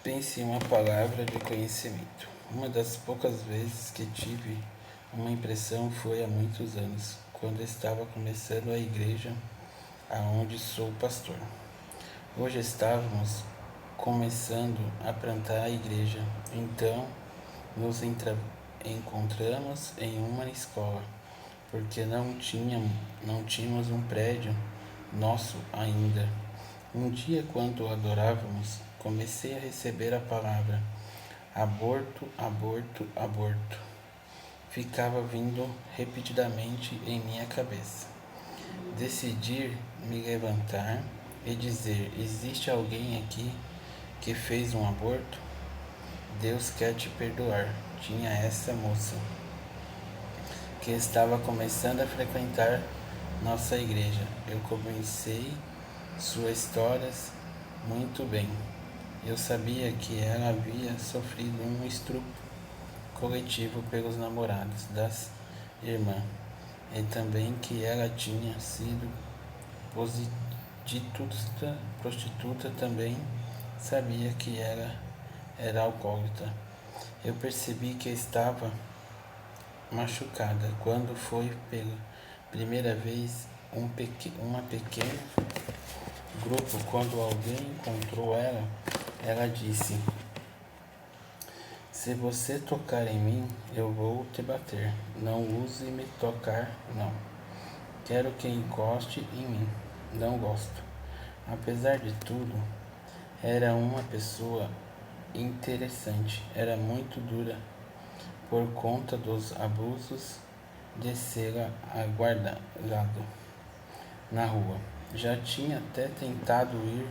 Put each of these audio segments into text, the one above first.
Pense em uma palavra de conhecimento. Uma das poucas vezes que tive uma impressão foi há muitos anos, quando estava começando a igreja aonde sou pastor. Hoje estávamos começando a plantar a igreja, então nos encontramos em uma escola, porque não tínhamos um prédio nosso ainda. Um dia, quando adorávamos, comecei a receber a palavra aborto, aborto, aborto. Ficava vindo repetidamente em minha cabeça. Decidi me levantar e dizer: existe alguém aqui que fez um aborto? Deus quer te perdoar. Tinha essa moça que estava começando a frequentar nossa igreja. Eu comecei suas histórias muito bem. Eu sabia que ela havia sofrido um estupro coletivo pelos namorados das irmãs e também que ela tinha sido prostituta também. Sabia que ela era alcoólatra. Eu percebi que estava machucada quando foi pela primeira vez uma pequena grupo. Quando alguém encontrou ela, ela disse: se você tocar em mim, eu vou te bater. Não use me tocar, não. Quero que encoste em mim. Não gosto. Apesar de tudo, era uma pessoa interessante. Era muito dura por conta dos abusos de ser aguardado na rua. Já tinha até tentado ir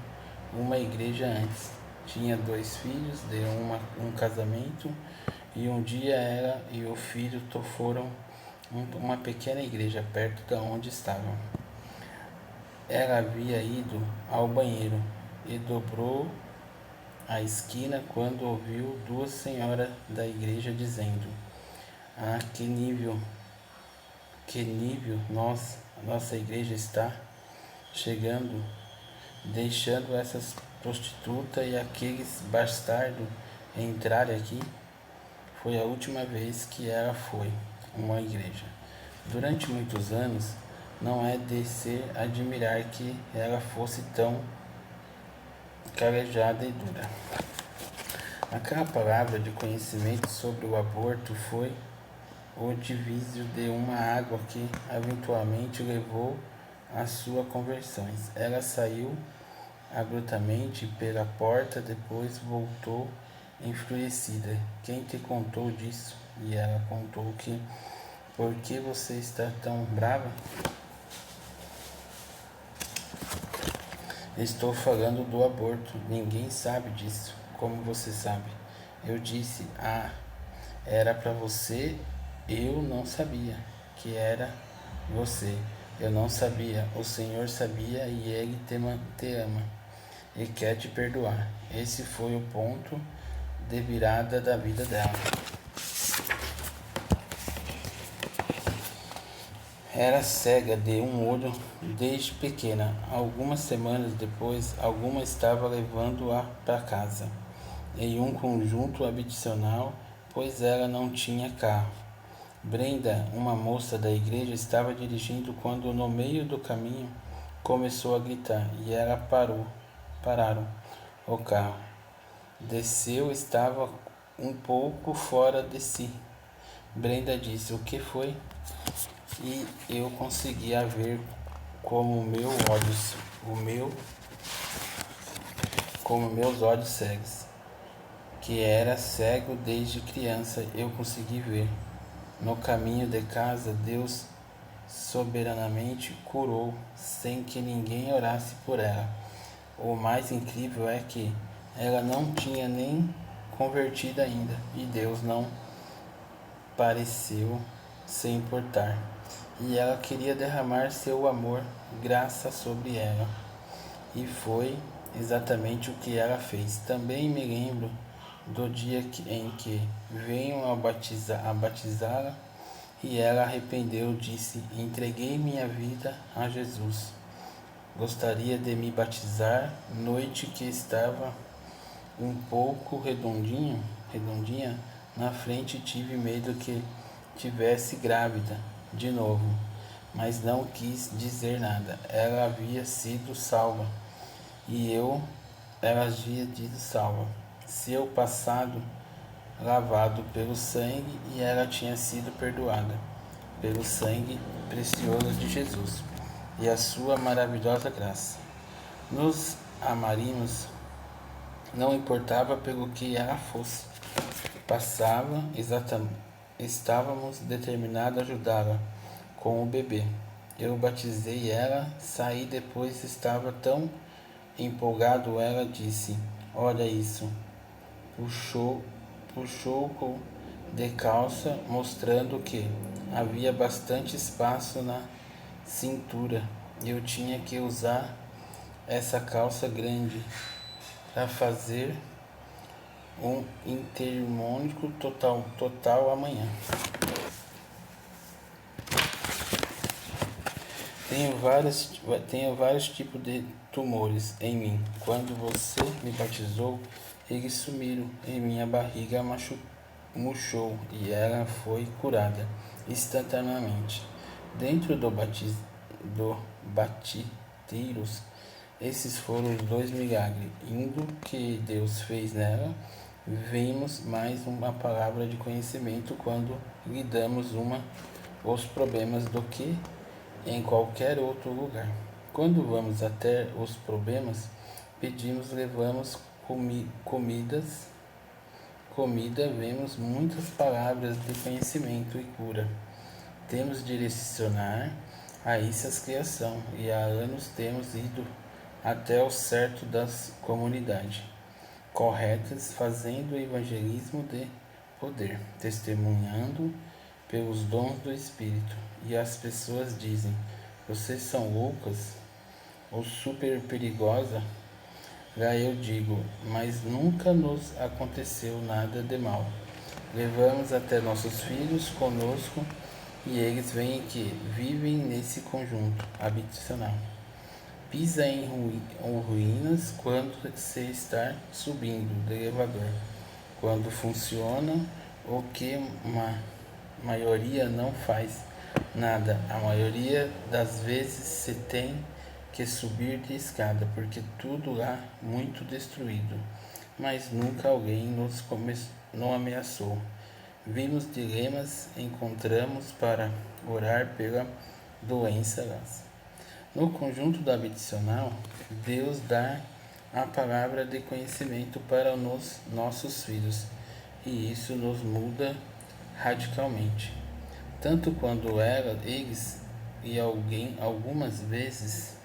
uma igreja antes. Tinha 2 filhos de um casamento e um dia ela e o filho foram uma pequena igreja perto de onde estavam. Ela havia ido ao banheiro e dobrou a esquina quando ouviu 2 senhoras da igreja dizendo: ah, que nível nossa igreja está chegando, deixando essas prostitutas e aqueles bastardos entrarem aqui. Foi a última vez que ela foi uma igreja. Durante muitos anos, não é de se admirar que ela fosse tão calejada e dura. Aquela palavra de conhecimento sobre o aborto foi o divisor de uma água que eventualmente levou à sua conversão. Ela saiu abruptamente pela porta, depois voltou enfurecida. Quem te contou disso? E ela contou que por que você está tão brava? Estou falando do aborto. Ninguém sabe disso. Como você sabe? Eu disse: ah, era para você. Eu não sabia que era você. Eu não sabia. O Senhor sabia e Ele te ama e quer te perdoar. Esse foi o ponto de virada da vida dela. Era cega de um olho desde pequena. Algumas semanas depois, alguma estava levando-a para casa, em um conjunto habitacional, pois ela não tinha carro. Brenda, uma moça da igreja, estava dirigindo quando, no meio do caminho, começou a gritar e ela pararam o carro. Desceu, estava um pouco fora de si. Brenda disse: o que foi? E eu conseguia ver como meus olhos cegos, que era cego desde criança. Eu consegui ver. No caminho de casa, Deus soberanamente curou, sem que ninguém orasse por ela. O mais incrível é que ela não tinha nem convertido ainda, e Deus não pareceu se importar. E ela queria derramar seu amor, graça sobre ela. E foi exatamente o que ela fez. Também me lembro do dia em que venho a batizá-la e ela arrependeu, disse: entreguei minha vida a Jesus. Gostaria de me batizar. Noite que estava um pouco redondinha na frente, tive medo que tivesse grávida de novo, mas não quis dizer nada. Ela havia sido salva e ela havia sido salva. Seu passado lavado pelo sangue e ela tinha sido perdoada pelo sangue precioso de Jesus e a sua maravilhosa graça. Nos amaríamos, não importava pelo que ela fosse. Passava exatamente. Estávamos determinados a ajudá-la com o bebê. Eu batizei ela, saí depois, estava tão empolgado, ela disse: Olha isso. Puxou de calça, mostrando que havia bastante espaço na cintura. Eu tinha que usar essa calça grande para fazer um intermônico total amanhã. Tenho vários tipos de tumores em mim. Quando você me batizou, eles sumiram e minha barriga murchou e ela foi curada instantaneamente. Dentro do batideiros, esses foram os dois milagres. Indo que Deus fez nela, vimos mais uma palavra de conhecimento quando lidamos os problemas do que em qualquer outro lugar. Quando vamos até os problemas, pedimos, levamos comida, vemos muitas palavras de conhecimento e cura. Temos direcionar a essas criação e há anos temos ido até o certo das comunidades corretas, fazendo evangelismo de poder, testemunhando pelos dons do Espírito. E as pessoas dizem: vocês são loucas ou super perigosa. Lá eu digo: mas nunca nos aconteceu nada de mal. Levamos até nossos filhos conosco e eles veem que vivem nesse conjunto habitacional. Pisa em ruínas quando se está subindo do elevador. Quando funciona, o que maioria não faz nada. A maioria das vezes se tem que subir de escada, porque tudo lá muito destruído. Mas nunca alguém não ameaçou. Vimos dilemas, encontramos para orar pela doença. No conjunto do habitacional, Deus dá a palavra de conhecimento para nossos filhos, e isso nos muda radicalmente. Tanto quando eles e algumas vezes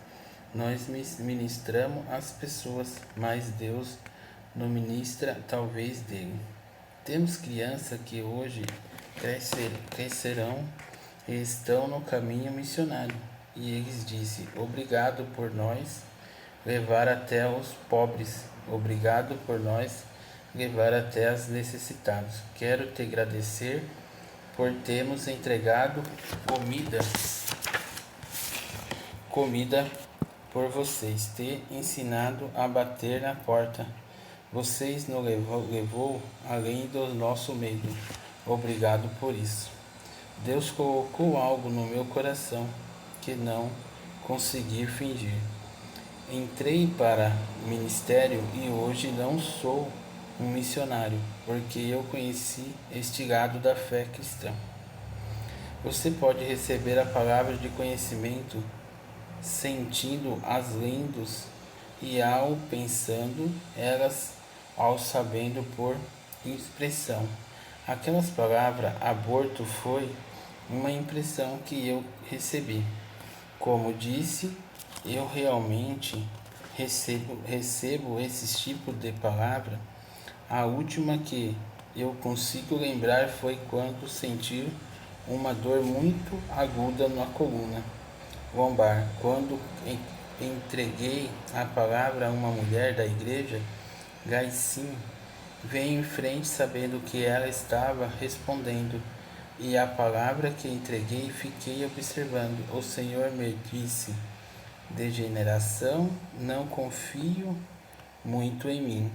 nós ministramos às pessoas, mas Deus não ministra talvez dele. Temos crianças que hoje crescerão e estão no caminho missionário. E eles disse: Obrigado por nós levar até os pobres. Obrigado por nós levar até os necessitados. Quero te agradecer por termos entregado comida por vocês, ter ensinado a bater na porta. Vocês nos levou além do nosso medo. Obrigado por isso. Deus colocou algo no meu coração que não consegui fingir. Entrei para o ministério e hoje não sou um missionário, porque eu conheci este lado da fé cristã. Você pode receber a palavra de conhecimento sentindo as lindos e ao pensando elas, ao sabendo por expressão. Aquelas palavras aborto foi uma impressão que eu recebi. Como disse, eu realmente recebo esse tipo de palavra. A última que eu consigo lembrar foi quando senti uma dor muito aguda na coluna lombar. Quando entreguei a palavra a uma mulher da igreja, Gaisim veio em frente sabendo que ela estava respondendo. E a palavra que entreguei fiquei observando. O Senhor me disse: degeneração, não confio muito em mim.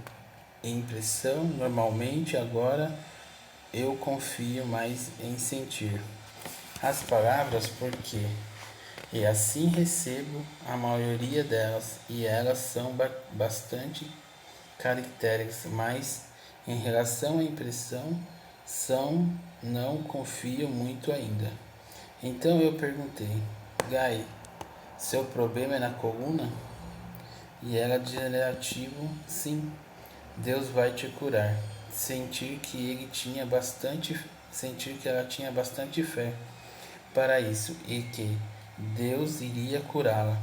impressão, normalmente agora eu confio mais em sentir as palavras porque e assim recebo a maioria delas e elas são bastante caracteres, mas em relação à impressão não confio muito ainda. Então eu perguntei, Gai, seu problema é na coluna? E ela relativo, sim, Deus vai te curar. Sentir que ela tinha bastante fé para isso e que Deus iria curá-la.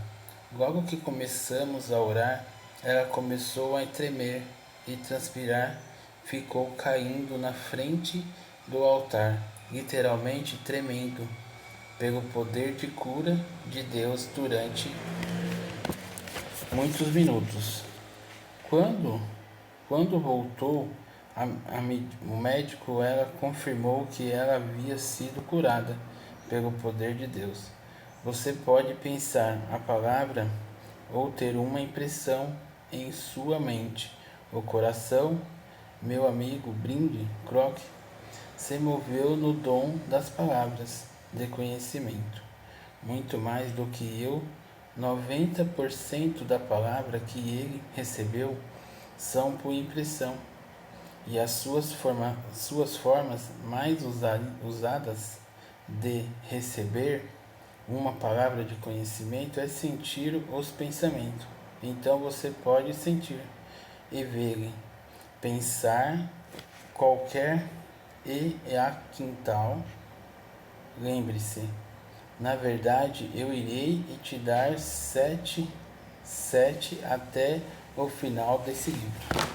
Logo que começamos a orar, ela começou a tremer e transpirar, ficou caindo na frente do altar, literalmente tremendo, pelo poder de cura de Deus durante muitos minutos. Quando, quando voltou, o médico ela confirmou que ela havia sido curada pelo poder de Deus. Você pode pensar a palavra ou ter uma impressão em sua mente. O coração, meu amigo Brinde Croc, se moveu no dom das palavras de conhecimento. Muito mais do que eu, 90% da palavra que ele recebeu são por impressão, e as suas formas mais usadas de receber uma palavra de conhecimento é sentir os pensamentos. Então você pode sentir e ver, pensar qualquer e a quintal. Lembre-se, na verdade eu irei te dar sete até o final desse livro.